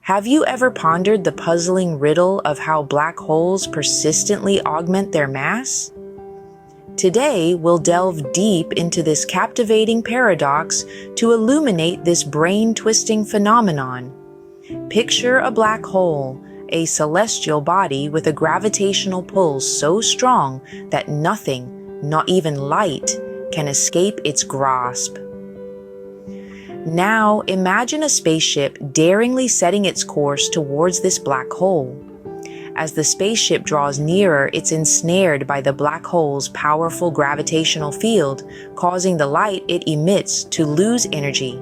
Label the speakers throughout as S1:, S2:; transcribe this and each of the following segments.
S1: Have you ever pondered the puzzling riddle of how black holes persistently augment their mass? Today, we'll delve deep into this captivating paradox to illuminate this brain-twisting phenomenon. Picture a black hole, a celestial body with a gravitational pull so strong that nothing, not even light, can escape its grasp. Now, imagine a spaceship daringly setting its course towards this black hole. As the spaceship draws nearer, it's ensnared by the black hole's powerful gravitational field, causing the light it emits to lose energy.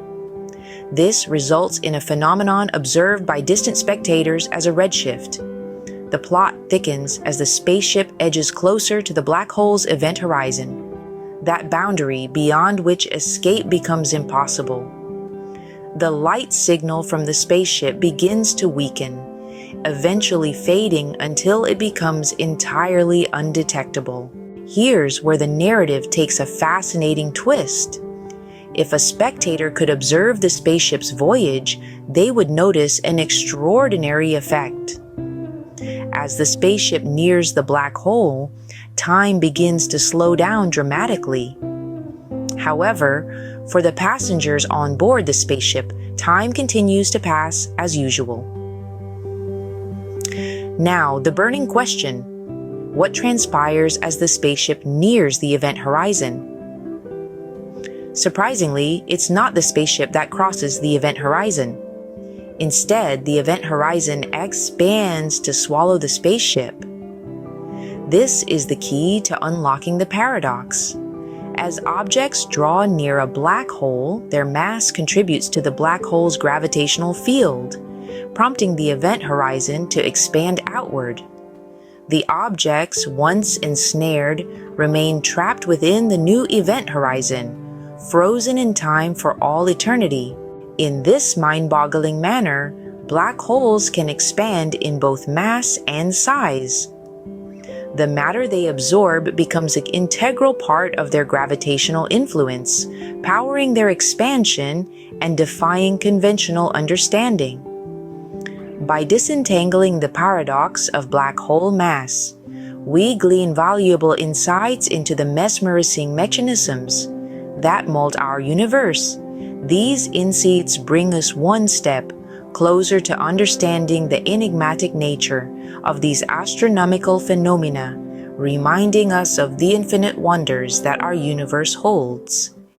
S1: This results in a phenomenon observed by distant spectators as a redshift. The plot thickens as the spaceship edges closer to the black hole's event horizon, that boundary beyond which escape becomes impossible. The light signal from the spaceship begins to weaken, eventually fading until it becomes entirely undetectable. Here's where the narrative takes a fascinating twist. If a spectator could observe the spaceship's voyage, they would notice an extraordinary effect. As the spaceship nears the black hole, time begins to slow down dramatically. However, for the passengers on board the spaceship, time continues to pass as usual. Now, the burning question: what transpires as the spaceship nears the event horizon? Surprisingly, it's not the spaceship that crosses the event horizon. Instead, the event horizon expands to swallow the spaceship. This is the key to unlocking the paradox. As objects draw near a black hole, their mass contributes to the black hole's gravitational field, prompting the event horizon to expand outward. The objects, once ensnared, remain trapped within the new event horizon, frozen in time for all eternity. In this mind-boggling manner, black holes can expand in both mass and size. The matter they absorb becomes an integral part of their gravitational influence, powering their expansion and defying conventional understanding. By disentangling the paradox of black hole mass, we glean valuable insights into the mesmerizing mechanisms that mold our universe. These insights bring us one step closer to understanding the enigmatic nature of these astronomical phenomena, reminding us of the infinite wonders that our universe holds.